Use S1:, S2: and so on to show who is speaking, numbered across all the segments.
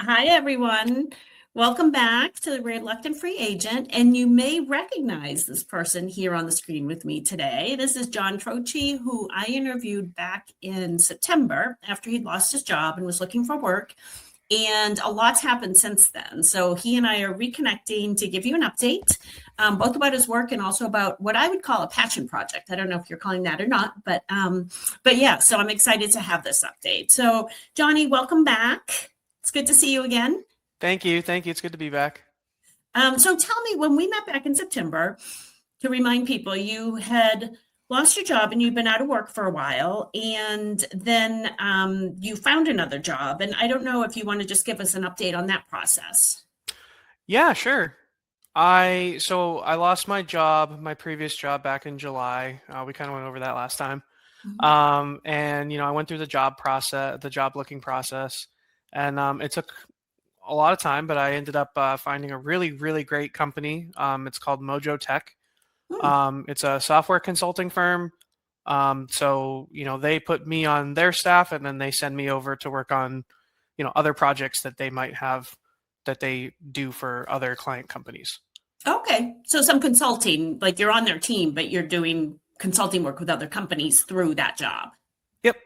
S1: Hi, everyone. Welcome back to the Reluctant Free Agent. And you may recognize this person here on the screen with me today. This is John Trocchi, who I interviewed back in September after he'd lost his job and was looking for work. And a lot's happened since then. So he and I are reconnecting to give you an update, both about his work and also about what I would call a passion project. I don't know if you're calling that or not, but yeah. So I'm excited to have this update. So Johnny, welcome back. It's good to see you again.
S2: Thank you. Thank you. It's good to be back.
S1: So tell me, when we met back in September, to remind people, you had lost your job and you'd been out of work for a while, and then you found another job. And I don't know if you want to just give us an update on that process.
S2: Yeah, sure. I lost my job, my previous job back in July. We kind of went over that last time.
S1: Mhm.
S2: And I went through the job process, the job looking process, and it took a lot of time, but I ended up finding a really, really great company. It's called Mojo Tech.
S1: Hmm.
S2: It's a software consulting firm. They put me on their staff, and then they send me over to work on, other projects that they might have that they do for other client companies.
S1: Okay, so some consulting, like you're on their team, but you're doing consulting work with other companies through that job.
S2: Yep.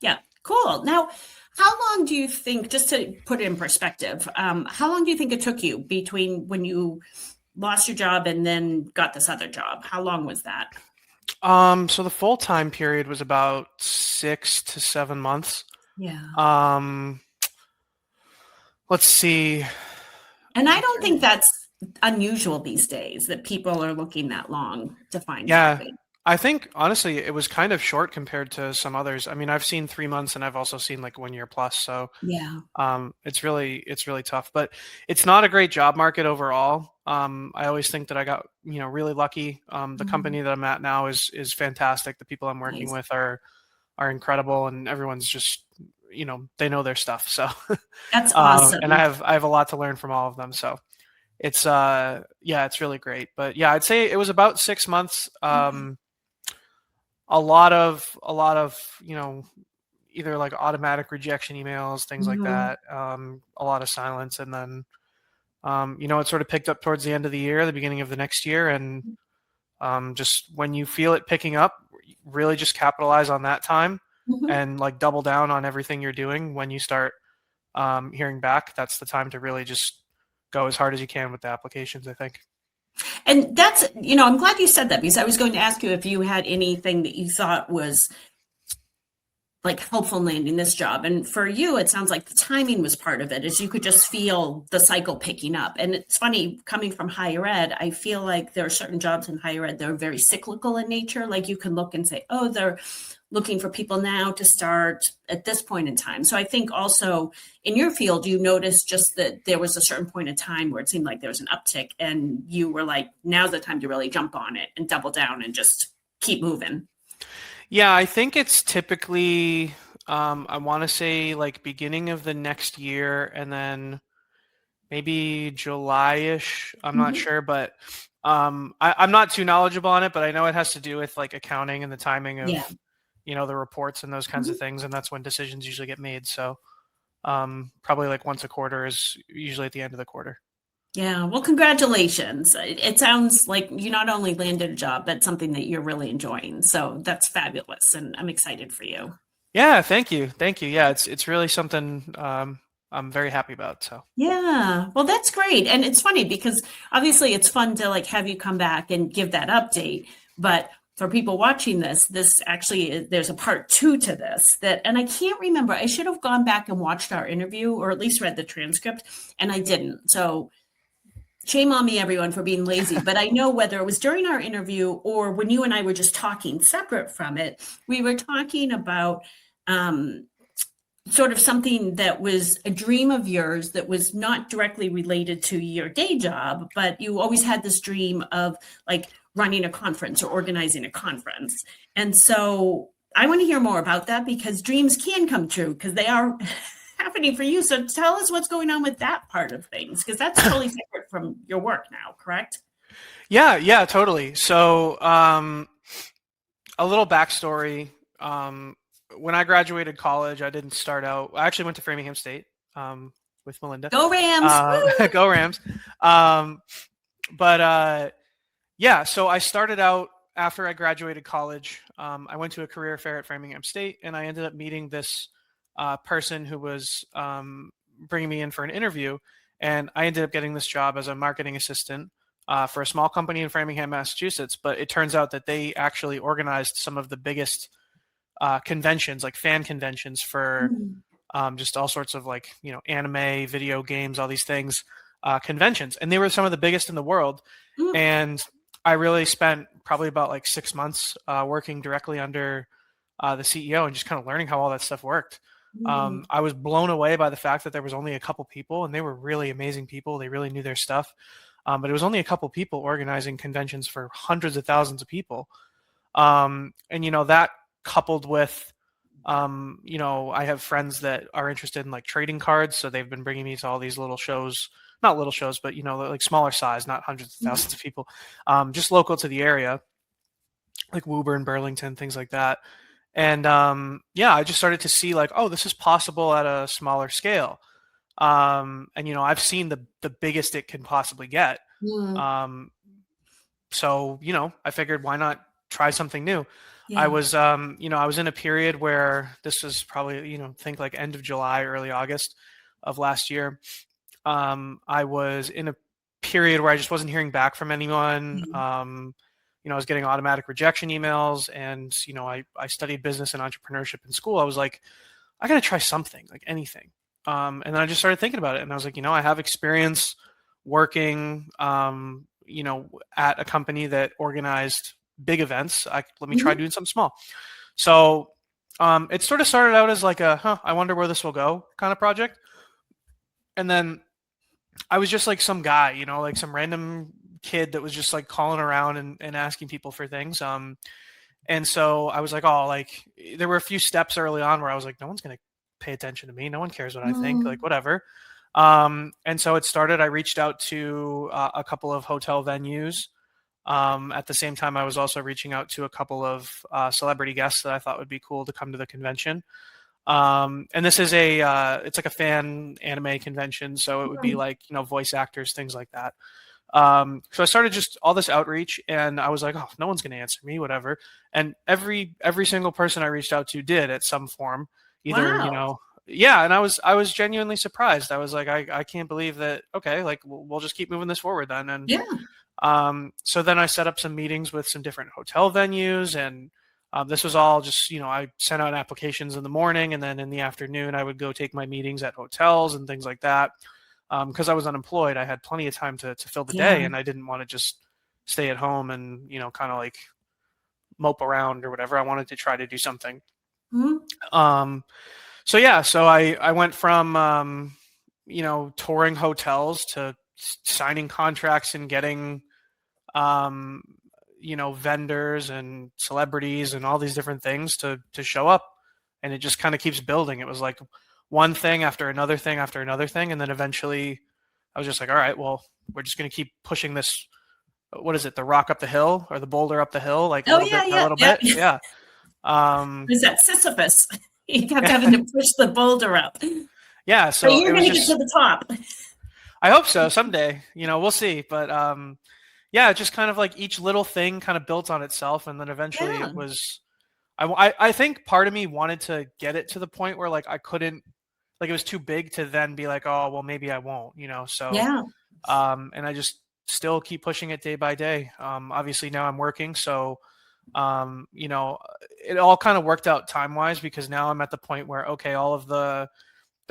S1: Yeah, cool. Now, how long do you think, just to put it in perspective, how long do you think it took you between when you lost your job and then got this other job? How long was that?
S2: So the full time period was about 6 to 7 months.
S1: Yeah.
S2: Um, let's see.
S1: And I don't think that's unusual these days that people are looking that long to find
S2: Yeah,
S1: something.
S2: I think honestly it was kind of short compared to some others. I mean, I've seen 3 months and I've also seen like 1 year plus. So
S1: Yeah.
S2: it's really tough, but it's not a great job market overall. I always think that I got really lucky. The
S1: Mhm.
S2: company that I'm at now is fantastic. The people I'm working
S1: Nice.
S2: with are incredible, and everyone's just they know their stuff. So
S1: That's
S2: and I
S1: awesome.
S2: have I have a lot to learn from all of them. So it's yeah, it's really great. But yeah, I'd say it was about 6 months.
S1: Okay.
S2: A lot of either like automatic rejection emails, things like
S1: Mhm.
S2: that. A lot of silence, and then it sort of picked up towards the end of the year, the beginning of the next year, and just when you feel it picking up, really just capitalize on that time
S1: Mhm.
S2: and like double down on everything you're doing. When you start hearing back, that's the time to really just go as hard as you can with the applications, I think.
S1: And that's, I'm glad you said that because I was going to ask you if you had anything that you thought was like helpful in landing this job. And for you, it sounds like the timing was part of it, as you could just feel the cycle picking up. And it's funny, coming from higher ed, I feel like there are certain jobs in higher ed that are very cyclical in nature. Like you can look and say, oh, they're looking for people now to start at this point in time. So I think also in your field, you noticed just that there was a certain point in time where it seemed like there was an uptick and you were like, now's the time to really jump on it and double down and just keep moving.
S2: Yeah, I think it's typically I want to say like beginning of the next year, and then maybe July-ish. I'm not
S1: Mhm.
S2: sure, but I'm not too knowledgeable on it, but I know it has to do with like accounting and the timing
S1: Yeah.
S2: of, the reports and those kinds of
S1: Mhm.
S2: things, and that's when decisions usually get made. So probably like once a quarter is usually at the end of the quarter.
S1: Yeah, well, congratulations. It sounds like you not only landed a job, but something that you're really enjoying. So that's fabulous, and I'm excited for you.
S2: Yeah, thank you, thank you. Yeah, it's really something I'm very happy about. So
S1: Yeah, well, that's great. And it's funny because obviously it's fun to like have you come back and give that update. But for people watching this, this actually there's a part two to this that, and I can't remember. I should have gone back and watched our interview or at least read the transcript, and I didn't. So shame on me, everyone, for being lazy. But I know whether it was during our interview or when you and I were just talking separate from it, we were talking about um, sort of something that was a dream of yours that was not directly related to your day job, but you always had this dream of like running a conference or organizing a conference. And so I want to hear more about that because dreams can come true because they are happening for you. So tell us what's going on with that part of things because that's totally separate from your work now, correct?
S2: yeah, yeah, totally. So a little backstory. When I graduated college, I didn't start out. I actually went to Framingham State. Um, with Melinda.
S1: Go Rams!
S2: Go Rams. But yeah, so I started out after I graduated college. I went to a career fair at Framingham State, and I ended up meeting this person who was bringing me in for an interview. And I ended up getting this job as a marketing assistant for a small company in Framingham, Massachusetts. But it turns out that they actually organized some of the biggest conventions, like fan conventions for just all sorts of like, anime, video games, all these things, conventions. And they were some of the biggest in the world. And I really spent probably about like 6 months working directly under the CEO and just kind of learning how all that stuff worked. I was blown away by the fact that there was only a couple people, and they were really amazing people. They really knew their stuff. But it was only a couple people organizing conventions for hundreds of thousands of people. And, that coupled with, I have friends that are interested in like trading cards. So they've been bringing me to all these little shows, not little shows, but, like smaller size, not hundreds of thousands of people, just local to the area, like Woburn, Burlington, things like that. And I just started to see like, oh, this is possible at a smaller scale. And I've seen the biggest it can possibly get. So I figured, why not try something new? I was I was in a period where this was probably, think like end of July, early August of last year. I was in a period where I just wasn't hearing back from anyone. I was getting automatic rejection emails, and I studied business and entrepreneurship in school. I was like, I got to try something, like anything. And then I just started thinking about it, and I was like, I have experience working, at a company that organized big events. Let me try doing something small. So it sort of started out as like I wonder where this will go kind of project. And then I was just like some guy, like some random kid that was just like calling around and asking people for things. And so I was like, oh, like there were a few steps early on where I was like, no one's going to pay attention to me. No one cares what I think, like whatever. And so it started, I reached out to a couple of hotel venues. At the same time, I was also reaching out to a couple of celebrity guests that I thought would be cool to come to the convention. And this is it's like a fan anime convention. So it would be like, voice actors, things like that. So I started just all this outreach, and I was like, oh, no one's going to answer me, whatever. And every single person I reached out to did at some form, either, and I was genuinely surprised. I was like, I can't believe that. Okay. Like we'll just keep moving this forward then. And so then I set up some meetings with some different hotel venues, and this was all just, I sent out applications in the morning, and then in the afternoon I would go take my meetings at hotels and things like that. Because I was unemployed, I had plenty of time to fill the day, and I didn't want to just stay at home and, kind of like mope around or whatever. I wanted to try to do something. So I went from, touring hotels to signing contracts and getting, vendors and celebrities and all these different things to show up. And it just kind of keeps building. It was like one thing after another thing after another thing. And then eventually I was just like, all right, well, we're just going to keep pushing this. What is it? The rock up the hill or the boulder up the hill? Like a little bit. Yeah.
S1: Is that Sisyphus? You kept having to push the boulder up.
S2: Yeah. So
S1: you're going to get to the top.
S2: I hope so someday, we'll see. But just kind of like each little thing kind of built on itself. And then eventually it was, I think part of me wanted to get it to the point where like I couldn't, like it was too big to then be like, oh, well, maybe I won't, so, and I just still keep pushing it day by day. Obviously now I'm working. So, it all kind of worked out time-wise because now I'm at the point where, okay, all of the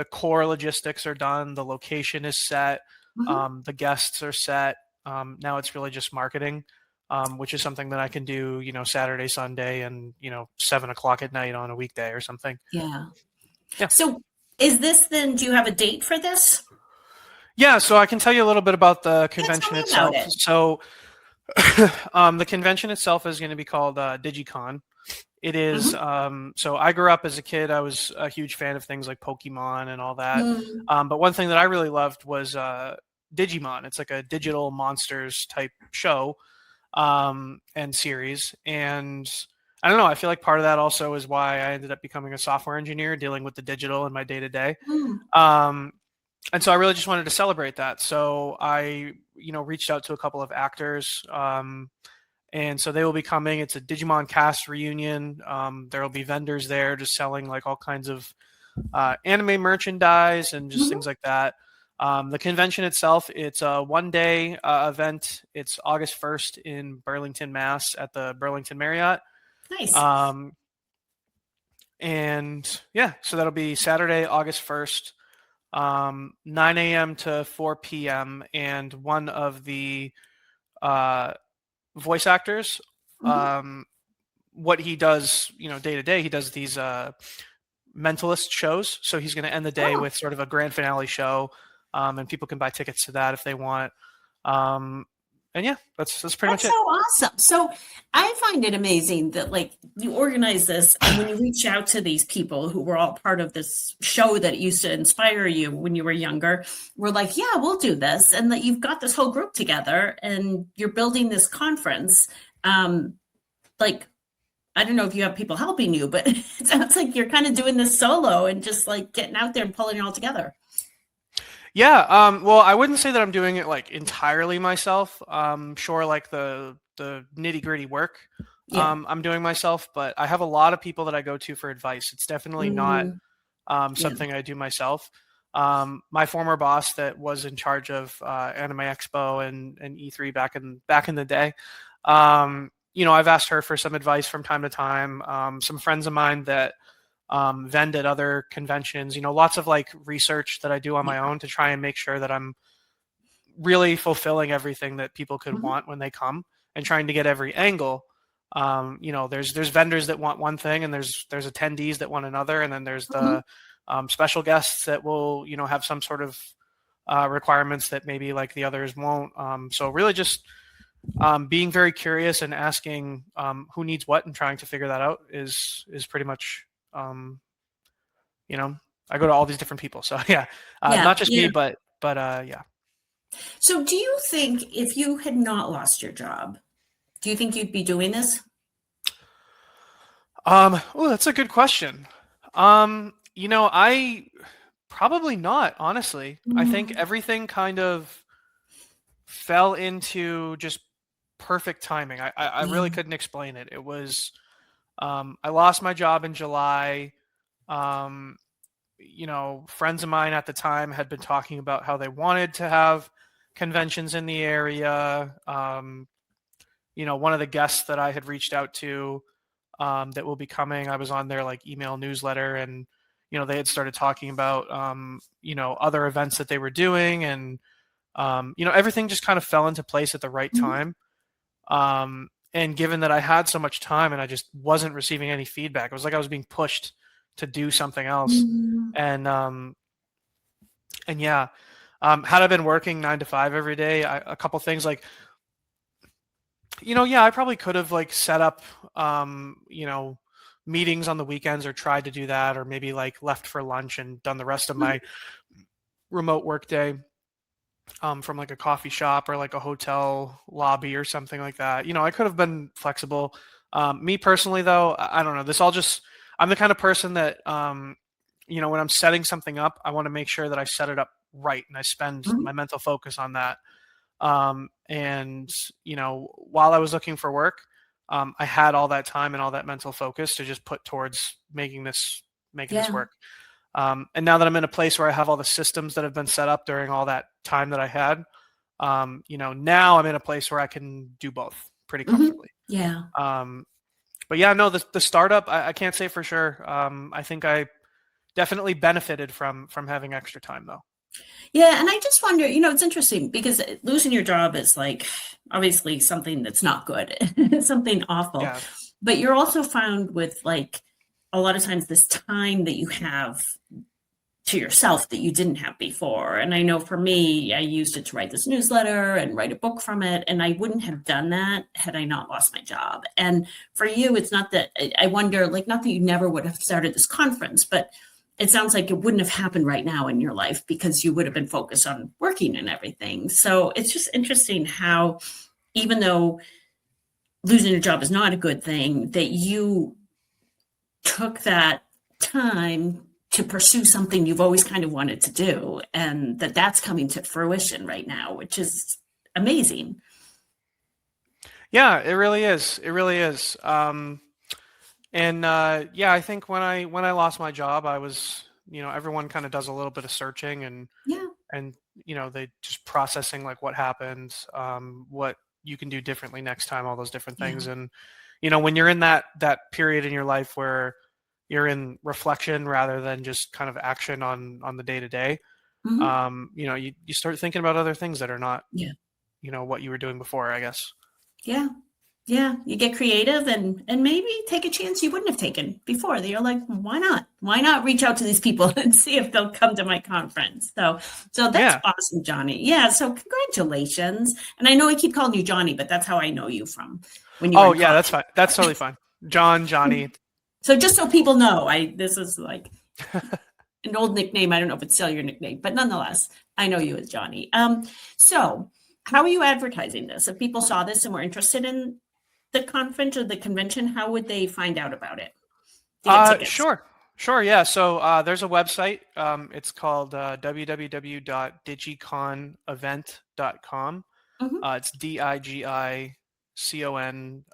S2: core logistics are done. The location is set. The guests are set. Now it's really just marketing, which is something that I can do, Saturday, Sunday, and, 7:00 at night on a weekday or something.
S1: Yeah. So is this then, do you have a date for this?
S2: Yeah. So I can tell you a little bit about the convention itself. So the convention itself is going to be called DigiCon. It is, so I grew up as a kid. I was a huge fan of things like Pokemon and all that. But one thing that I really loved was Digimon. It's like a digital monsters type show and series. And I don't know, I feel like part of that also is why I ended up becoming a software engineer, dealing with the digital in my day-to-day. and so I really just wanted to celebrate that. So I, reached out to a couple of actors. And so they will be coming. It's a Digimon cast reunion. There will be vendors there just selling like all kinds of anime merchandise and just
S1: Mhm.
S2: things like that. The convention itself, it's a one-day event. It's August 1st in Burlington, Mass, at the Burlington Marriott.
S1: Nice.
S2: Um, and yeah, so that'll be Saturday, August 1st, 9 a.m. to 4 p.m. And one of the uh, voice actors,
S1: Mhm.
S2: what he does, day to day, he does these mentalist shows. So he's going to end the day
S1: Oh.
S2: with sort of a grand finale show, and people can buy tickets to that if they want. Um, and yeah, that's pretty much
S1: That's so
S2: it.
S1: awesome. So I find it amazing that like you organize this and when you reach out to these people who were all part of this show that used to inspire you when you were younger, we're like, yeah, we'll do this. And that you've got this whole group together and you're building this conference. Um, like, I don't know if you have people helping you, but it sounds like you're kind of doing this solo and just like getting out there and pulling it all together.
S2: Yeah. Well, I wouldn't say that I'm doing it like entirely myself. Sure, like the nitty gritty work,
S1: Yeah.
S2: I'm doing myself, but I have a lot of people that I go to for advice. It's definitely not
S1: Mm, yeah.
S2: something I do myself. My former boss that was in charge of Anime Expo and E3 back in the day, I've asked her for some advice from time to time. Some friends of mine that vend at other conventions, lots of like research that I do on my
S1: Yeah.
S2: own to try and make sure that I'm really fulfilling everything that people could
S1: Mhm.
S2: want when they come and trying to get every angle. There's vendors that want one thing and there's attendees that want another, and then there's
S1: Mhm.
S2: the special guests that will have some sort of requirements that maybe like the others won't. So really just being very curious and asking who needs what and trying to figure that out is pretty much um, you know I go to all these different people. So yeah,
S1: Yeah.
S2: not just me,
S1: Yeah.
S2: but yeah.
S1: So, do you think if you had not lost your job, do you think you'd be doing this?
S2: Oh, that's a good question. I probably not, honestly. I think
S1: Mm,
S2: everything kind of fell into just perfect timing. I really
S1: yeah.
S2: couldn't explain it. It was I lost my job in July. Um, Friends of mine at the time had been talking about how they wanted to have conventions in the area. One of the guests that I had reached out to that will be coming, I was on their like email newsletter, and they had started talking about other events that they were doing, and everything just kind of fell into place at the right
S1: Mhm.
S2: time. And given that I had so much time and I just wasn't receiving any feedback, it was like I was being pushed to do something else.
S1: Mm,
S2: And yeah, had I been working 9 to 5 every day, a couple things like, yeah, I probably could have like set up, meetings on the weekends or tried to do that, or maybe like left for lunch and done the rest of
S1: mhm,
S2: my remote work day from like a coffee shop or like a hotel lobby or something like that. I could have been flexible. Me personally, though, I don't know. I'm the kind of person that, when I'm setting something up, I want to make sure that I set it up right and I spend
S1: mhm.
S2: my mental focus on that. And, while I was looking for work, I had all that time and all that mental focus to just put towards making this
S1: Yeah.
S2: work. And now that I'm in a place where I have all the systems that have been set up during all that time that I had, now I'm in a place where I can do both pretty
S1: Mhm.
S2: comfortably.
S1: Yeah.
S2: Um, but yeah, no, the startup, I can't say for sure. I think I definitely benefited from having extra time though.
S1: Yeah, and I just wonder, it's interesting because losing your job is like obviously something that's not good, something awful.
S2: Yeah.
S1: But you're also found with like a lot of times this time that you have to yourself that you didn't have before. And I know for me, I used it to write this newsletter and write a book from it. And I wouldn't have done that had I not lost my job. And for you, it's not that I wonder, like, not that you never would have started this conference, but it sounds like it wouldn't have happened right now in your life because you would have been focused on working and everything. So it's just interesting how, even though losing a job is not a good thing, that you took that time to pursue something you've always kind of wanted to do, and that's coming to fruition right now, which is amazing.
S2: Yeah, it really is. It really is. And yeah, I think when I lost my job, I was, everyone kind of does a little bit of searching
S1: Yeah.
S2: and they just processing like what happened, what you can do differently next time, all those different
S1: Yeah.
S2: things. And when you're in that period in your life where you're in reflection rather than just kind of action on the day to day,
S1: Mhm.
S2: you start thinking about other things that are not
S1: Yeah.
S2: what you were doing before, I guess.
S1: Yeah. Yeah. You get creative and maybe take a chance you wouldn't have taken before. That you're like, why not? Why not reach out to these people and see if they'll come to my conference? So that's
S2: Yeah.
S1: awesome, Johnny. Yeah. So congratulations. And I know I keep calling you Johnny, but that's how I know you from when you were
S2: Oh
S1: in
S2: yeah, that's
S1: college.
S2: fine. That's totally fine. John, Johnny.
S1: So just so people know, this is like an old nickname. I don't know if it's still your nickname, but nonetheless, I know you as Johnny. So how are you advertising this? If people saw this and were interested in the conference or the convention, how would they find out about it to get tickets?
S2: Sure. Sure, yeah. So there's a website. It's called www.digiconevent.com.
S1: Mhm.
S2: It's DIGICON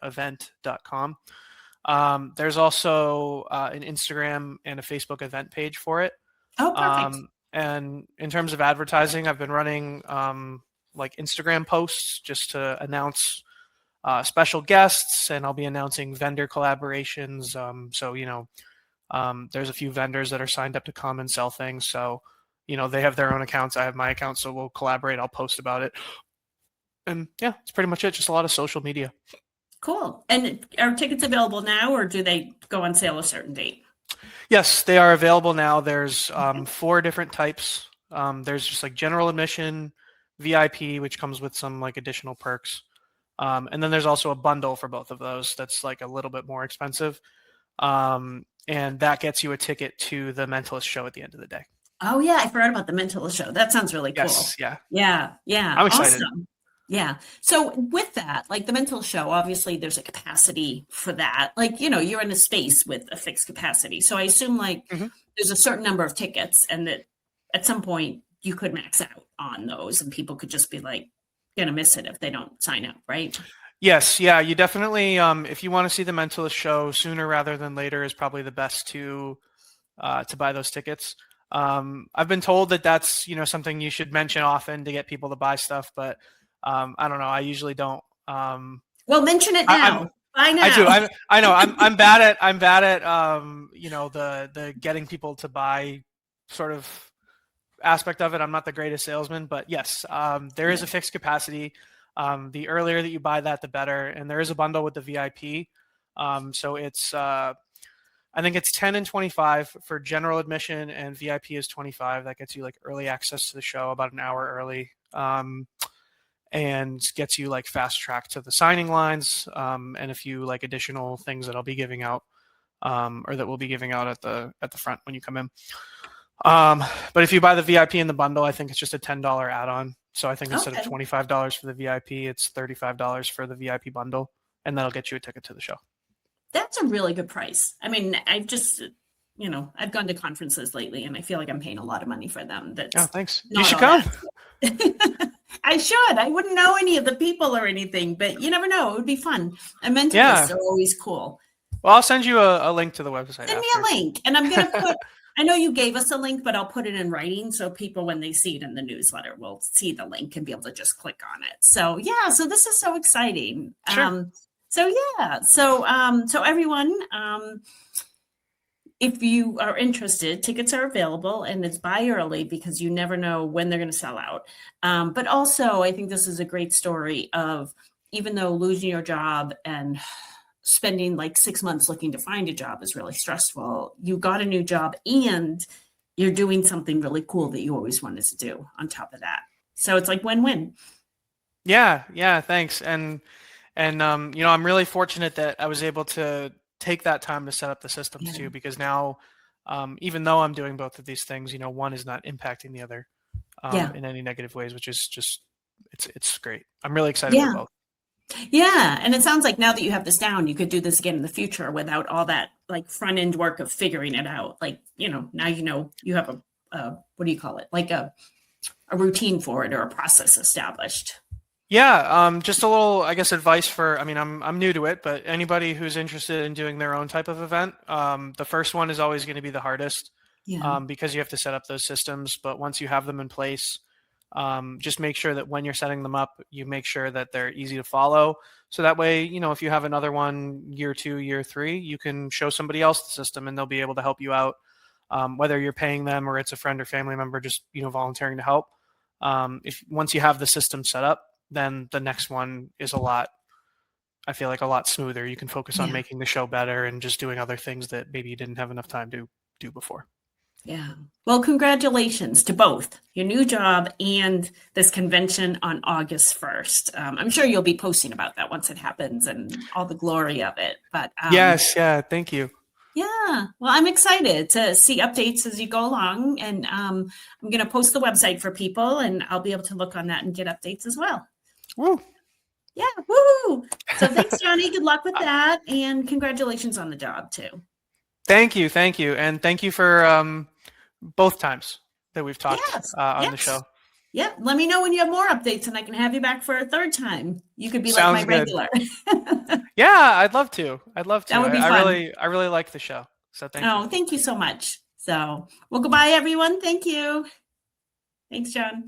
S2: event.com. There's also an Instagram and a Facebook event page for it.
S1: Oh, perfect.
S2: And in terms of advertising, I've been running like Instagram posts just to announce special guests, and I'll be announcing vendor collaborations. So there's a few vendors that are signed up to come and sell things. So they have their own accounts. I have my account, so we'll collaborate. I'll post about it, and yeah, it's pretty much it. Just a lot of social media.
S1: Cool. And are tickets available now or do they go on sale a certain date?
S2: Yes, they are available now. There's
S1: Okay.
S2: 4 different types. There's just like general admission, VIP, which comes with some like additional perks. And then there's also a bundle for both of those that's like a little bit more expensive. And that gets you a ticket to the Mentalist show at the end of the day.
S1: Oh yeah, I forgot about the Mentalist show. That sounds really cool.
S2: Yes, yeah.
S1: Yeah, yeah,
S2: I'm excited.
S1: awesome. Yeah. So with that, like the mental show, obviously there's a capacity for that. Like, you're in a space with a fixed capacity. So I assume like
S2: Mhm.
S1: there's a certain number of tickets and that at some point you could max out on those and people could just be like gonna miss it if they don't sign up, right?
S2: Yes, yeah, you definitely, if you want to see the Mentalist show sooner rather than later is probably the best to buy those tickets. I've been told that that's something you should mention often to get people to buy stuff, but I don't know. I usually don't.
S1: Well, mention it
S2: I'm
S1: now. Buy
S2: I do.
S1: now.
S2: I know. I'm bad at the getting people to buy sort of aspect of it. I'm not the greatest salesman, but yes, there is
S1: Yeah.
S2: a fixed capacity. The earlier that you buy that, the better. And there is a bundle with the VIP. So it's I think it's 10 and 25 for general admission, and VIP is 25. That gets you like early access to the show about an hour early. And gets you like fast track to the signing lines, and a few like additional things that I'll be giving out, or that we'll be giving out at the front when you come in. But if you buy the VIP in the bundle, I think it's just a $10 add-on. So I think instead of
S1: Okay.
S2: $25 for the VIP, it's $35 for the VIP bundle, and that'll get you a ticket to the show.
S1: That's a really good price. I mean, I've gone to conferences lately and I feel like I'm paying a lot of money for them.
S2: Oh,
S1: That's
S2: thanks. You
S1: not
S2: should
S1: all
S2: come.
S1: that. I should. I wouldn't know any of the people or anything, but you never know. It would be fun. And
S2: Yeah.
S1: mentalists are always cool.
S2: Well, I'll send you a link to the website
S1: Send me
S2: after.
S1: a link. And I'm going to I know you gave us a link, but I'll put it in writing so people, when they see it in the newsletter, will see the link and be able to just click on it. So yeah, so this is so exciting.
S2: Sure.
S1: So everyone, if you are interested, tickets are available and it's buy early because you never know when they're going to sell out. But also, I think this is a great story of, even though losing your job and spending like 6 months looking to find a job is really stressful, you got a new job and you're doing something really cool that you always wanted to do on top of that. So it's like win-win.
S2: Yeah, thanks. And I'm really fortunate that I was able to take that time to set up the systems
S1: Yeah.
S2: too, because now, even though I'm doing both of these things, one is not impacting the other
S1: Yeah.
S2: in any negative ways, which is just it's great. I'm really excited for
S1: Yeah.
S2: both.
S1: Yeah, and it sounds like now that you have this down, you could do this again in the future without all that like front end work of figuring it out. Like, now you have a what do you call it? Like a routine for it or a process established.
S2: Yeah, just a little, I guess, advice for. I mean, I'm new to it, but anybody who's interested in doing their own type of event, the first one is always going to be the hardest,
S1: Yeah.
S2: because you have to set up those systems. But once you have them in place, just make sure that when you're setting them up, you make sure that they're easy to follow. So that way, if you have another one year two, year three, you can show somebody else the system, and they'll be able to help you out, whether you're paying them or it's a friend or family member, just volunteering to help. If once you have the system set up, then the next one is I feel like a lot smoother. You can focus on
S1: Yeah.
S2: making the show better and just doing other things that maybe you didn't have enough time to do before.
S1: Yeah. Well, congratulations to both your new job and this convention on August 1st. I'm sure you'll be posting about that once it happens and all the glory of it. But
S2: Yes, yeah, thank you.
S1: yeah, well, I'm excited to see updates as you go along. And I'm going to post the website for people, and I'll be able to look on that and get updates as well.
S2: Woo.
S1: Yeah, woo! So thanks, Johnny. Good luck with that, and congratulations on the job too.
S2: Thank you, and thank you for both times that we've talked on the show.
S1: Yeah, let me know when you have more updates, and I can have you back for a third time. You could be
S2: Sounds
S1: like my
S2: good.
S1: regular.
S2: Yeah, I'd love to. That would be fun. I really like the show. So thank you.
S1: Oh, thank you so much. So, well, goodbye, everyone. Thank you. Thanks, John.